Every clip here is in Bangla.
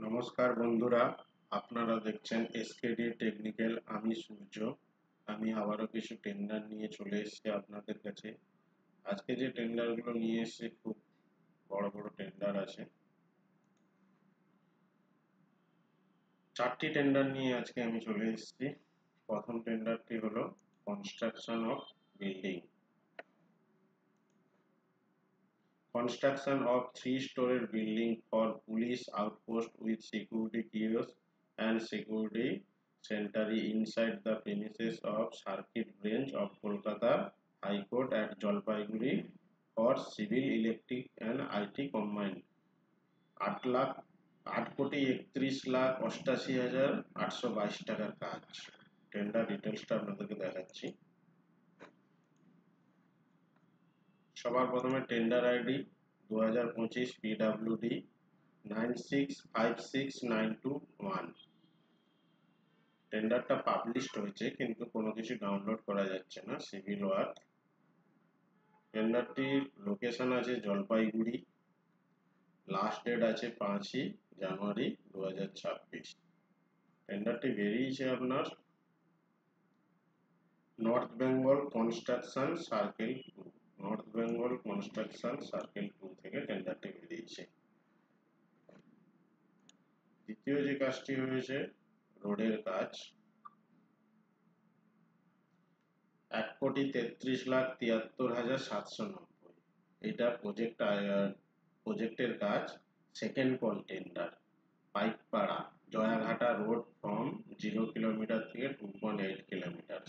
নমস্কার বন্ধুরা, আপনারা দেখছেন এসকেডি টেকনিক্যাল। আমি সূর্য। আমি আবারও কিছু টেন্ডার নিয়ে চলে এসেছি আপনাদের কাছে। আজকে যে টেন্ডারগুলো নিয়ে এসেছি খুব বড় বড় টেন্ডার আছে। 4টি টেন্ডার নিয়ে আজকে আমি চলে এসেছি। প্রথম টেন্ডারটি হলো construction of building. Construction of three-story building for police outpost with security kiosks and security centre inside the premises of Circuit Bench of Kolkata High Court at Jalpaiguri for civil, electric and IT combined। 8,31,88,822 টাকার কাজ। টেন্ডার ডিটেলসটা আপনাদেরকে দেখাচ্ছি। সবার প্রথমে টেন্ডার আইডি 2025 PWD 965692 টেন্ডারটা পাবলিশড হয়েছে কিন্তু কোনো কিছু ডাউনলোড করা যাচ্ছে না। Civil work. টেন্ডারটির লোকেশন আছে জলপাইগুড়ি। লাস্ট ডেট আছে 5ই জানুয়ারি 2026। টেন্ডারটি বেরিয়েছে আপনার north Bengal construction circle 2। North Bengal construction circle 2 থেকে টেন্ডারটি বেরিয়েছে। দ্বিতীয় যে কাজটি হয়েছে রোডের কাজ। 1,33,73,790। এটা প্রজেক্টের কাজ। Second call tender. Paikpara Jayaghata road from 0 kilometre থেকে 2.8 kilometre.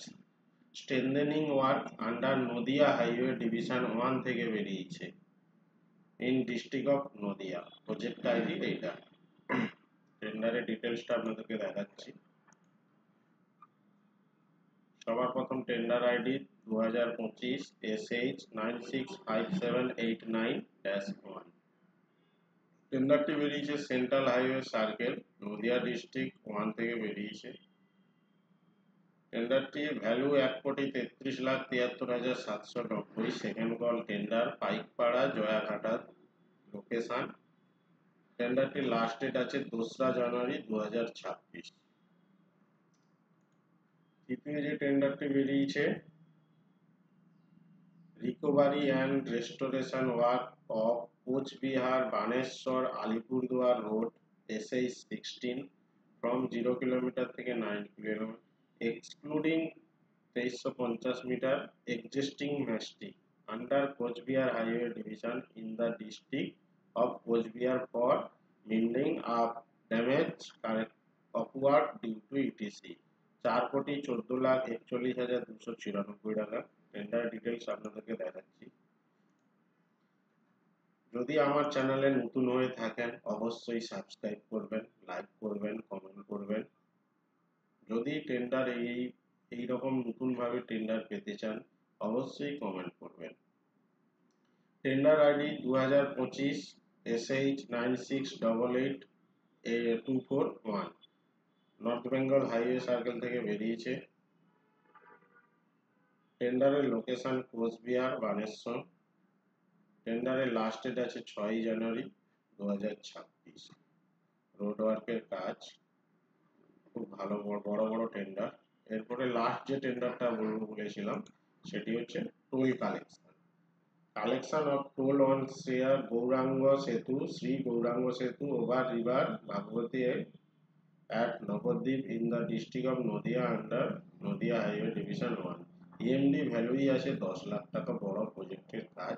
Strengthening work under Nadia highway division 1 থেকে বেরিয়েছে in district of Nadia. Project ID এইটা। টেন্ডারের ডিটেলসটা আপনাদেরকে দেখাচ্ছি। সবার প্রথম টেন্ডার আইডি 2025 SH 965789-1। টেন্ডারটি বেরিয়েছে central highway circle Nadia district 1 থেকে বেরিয়েছে। টেন্ডারটির value 1,33,73,790। Second call tender. Paikpara Jayaghata location. টেন্ডারটির লাস্ট ডেট আছে 2রা জানুয়ারি 2026। তৃতীয় যে টেন্ডারটি বেরিয়েছে recovery and restoration work of Cooch Behar Baneswar Alipurduar road SH 16 from 0 kilometre থেকে 9 kilometre excluding 2350 metre existing mastic under Cooch Behar highway division in the district of Cooch Behar for building up damage awkward due two etc. 4,14,41,294 টাকা। টেন্ডার ডিটেলস আপনাদেরকে দেখাচ্ছি। যদি আমার চ্যানেলে নতুন হয়ে থাকেন অবশ্যই সাবস্ক্রাইব করবেন, লাইক করবেন, কমেন্ট করবেন। যদি টেন্ডার এই রকম নতুন ভাবে টেন্ডার পেতে চান অবশ্যই কমেন্ট করবেন। Tender ID 2025 SH 96888241 north Bengal highway circle থেকে বেরিয়েছে। টেন্ডারের লোকেশন কোচবিহার বানেশ্বর। টেন্ডারের লাস্ট ডেট আছে 6ই জানুয়ারি 2026। রোড ওয়ার্কের কাজ। খুব ভালো বড় বড় টেন্ডার। এরপরে লাস্ট যে টেন্ডারটা বলবো বলেছিলাম সেটি হচ্ছে toll collection of toll on share Gauranga Setu Shri Gauranga Setu over river Bhagabati at Nabadwip in the district of Nadia under Nadia highway division 1। EMD ভ্যালুই আছে 10 লাখ টাকা। বড় প্রজেক্টের কাজ।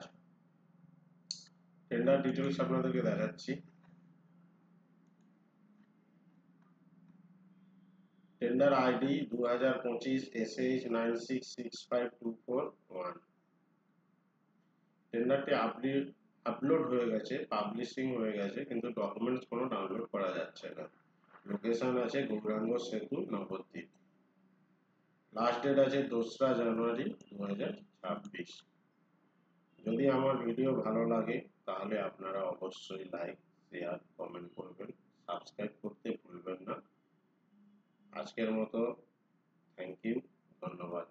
টেন্ডার ডিটেলস আপনাদেরকে দেখাচ্ছি। Tender ID 2025 SH 966524-1। টেন্ডারটি আপলোড হয়ে গেছে, পাবলিশিং হয়ে গেছে কিন্তু ডকুমেন্টস কোনো ডাউনলোড করা যাচ্ছে না। লোকেশন আছে গৌরাঙ্গ সেতু নবদ্বীপ। লাস্ট ডেট আছে 2রা জানুয়ারি 2026। যদি আমার ভিডিও ভালো লাগে তাহলে আপনারা অবশ্যই লাইক শেয়ার কমেন্ট করবেন, সাবস্ক্রাইব করতে ভুলবেন না। আজকের মতো থ্যাংক ইউ, ধন্যবাদ।